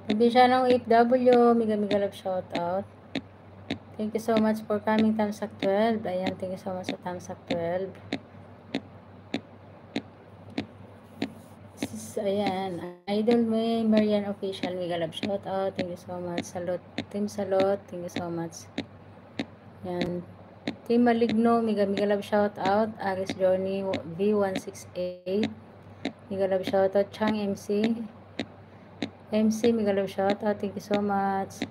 Probisyanong OFW, mega love shout out. Thank you so much for coming, Tamsak 12. Ayan, thank you so much sa Tamsak 12. Ayan, Idol May Marian Official, mega love shout out. Thank you so much. Salot, Team Salot, thank you so much. Ayan, Team Maligno, mega love shout out. Aris Johnny V168, mega love shout out. Chang MC, mega love shout out. Thank you so much.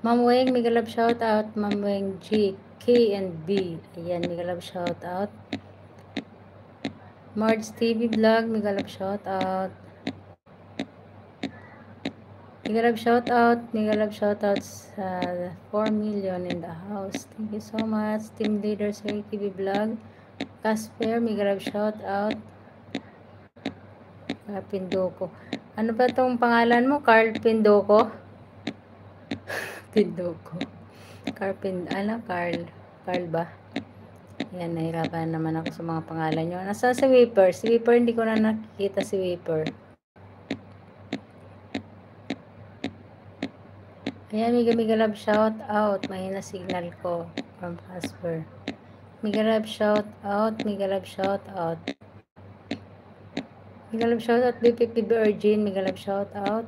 Ma'am Weng, mega love shout out. Ma'am Weng G, K and B. Ayan, mega love shout out. Marge TV Vlog, mega love shout out. Mega love shout out sa 4 million in the house. Thank you so much. Team leader Sir TV Vlog. Casper, mega love shout out. Pindoko. Ano ba tong pangalan mo? Carl Pindoko? Pindoko. Carl ba? Yan, nahirapan naman ako sa mga pangalan nyo. Nasa si Weeper? Si Weeper, hindi ko na nakikita si Weeper. Ayan, mega love shout out. Mahina signal ko from Casper. Mega love shout out. Mega love shout out. Mega love shout out. BPP Virgin. Mega love shout out.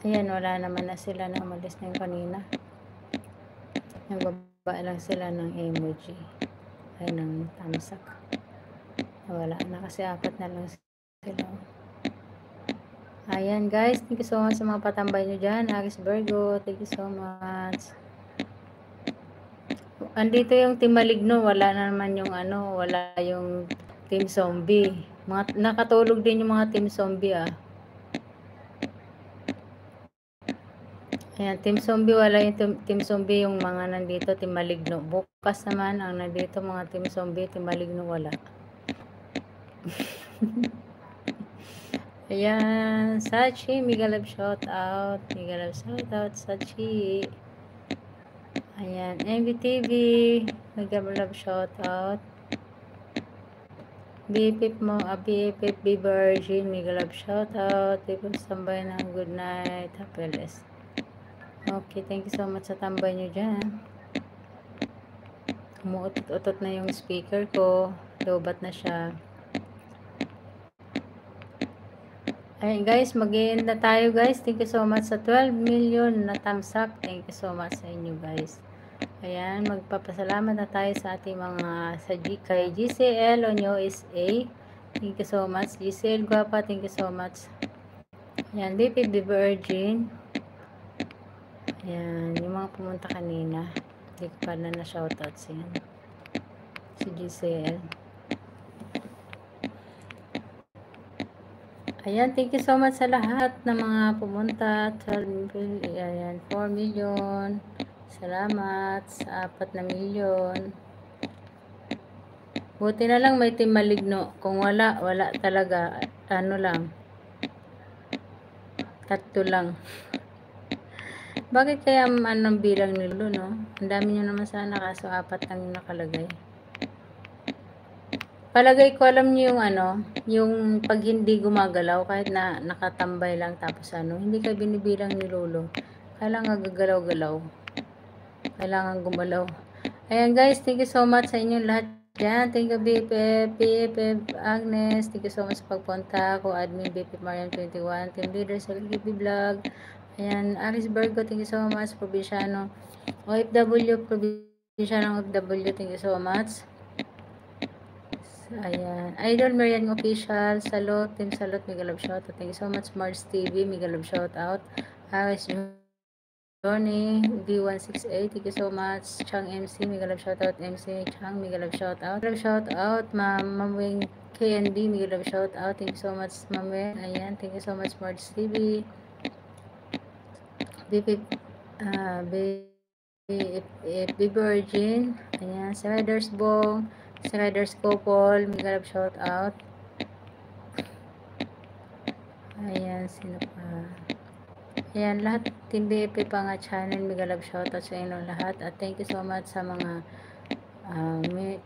Ayan, wala naman na sila na umalis na yung kanina. Nagbaba lang sila ng emoji. Ay, ng tamsak. Wala na kasi 4 na lang sila. Ayan guys, thank you so much sa mga patambay nyo dyan. Aris Virgo, thank you so much. Andito yung Team Maligno, wala na naman yung wala yung Team Zombie. Nakatulog din yung mga Team Zombie Ayan, Team Zombie, wala yung Team Zombie yung mga nandito, Team Maligno. Bukas naman ang nandito mga Team Zombie, Team Maligno wala. Ayan, Sachi, mega love shout out. Mega love shout out, Sachi. Ayan, MVTV, mega love shout out. BFF mo, BFF B Virgin, mega love shout out. Tipos tambay ng good night, happiness. Okay, thank you so much sa tambay nyo dyan. Umuutot-utot na yung speaker ko. Lobat na siya. Ayan guys, mag-i-end na tayo guys. Thank you so much sa 12 million na thumbs up. Thank you so much sa inyo guys. Ayan, magpapasalamat na tayo sa ating mga kay GCL Onyo SA. Thank you so much. GCL Guapa, thank you so much. Ayan, BPB Virgin. Ayan, yung mga pumunta kanina. Hindi ko pa na shoutout siya. Si GCL. Ayan, thank you so much sa lahat ng mga pumunta. 12 million, ayan, 4 million. Salamat sa 4 na milyon. Buti na lang may Team Maligno. Kung wala talaga. Ano lang. 3 lang. Bakit kaya anong bilang nilo, no? Ang dami nyo naman sana kaso 4 lang yung nakalagay. Palagay ko alam nyo yung yung pag hindi gumagalaw kahit na nakatambay lang tapos hindi ka binibilang ni Lolo. Kailangan gagalaw-galaw. Kailangan gumalaw. Ayan guys, thank you so much sa inyong lahat dyan. Thank you BFF, Agnes. Thank you so much sa pagpunta. Ko admin BFF Mariam 21. Team leader sa LGP Vlog. Ayan, Aris Virgo, thank you so much. Probisyanong OFW, Probisyanong OFW, thank you so much. Ayan, Idol Marian Official, Salot, Team Salot, mega love shout out. Thank you so much. Mars TV, mega love shout out. Aris Johnny, V168, thank you so much. Chang MC, mega love shout out. MC Chang, mega love shout out. Love shout out, Ma'am Wing KND, mega love shout out. Thank you so much, Ma'am Wing. Ayan, thank you so much, Mars TV. BB Virgin. Ayan, si Riders Bong, si Riders Couple, mega love shout out. Ayan, sino pa? Ayan, lahat Team BFP pa nga channel, mega love shout out sa inyo lahat. At thank you so much sa mga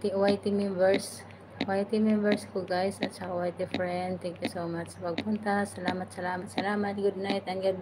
YT members. YT members ko guys at saka YT friend. Thank you so much sa pagpunta. Salamat, salamat, salamat. Good night and God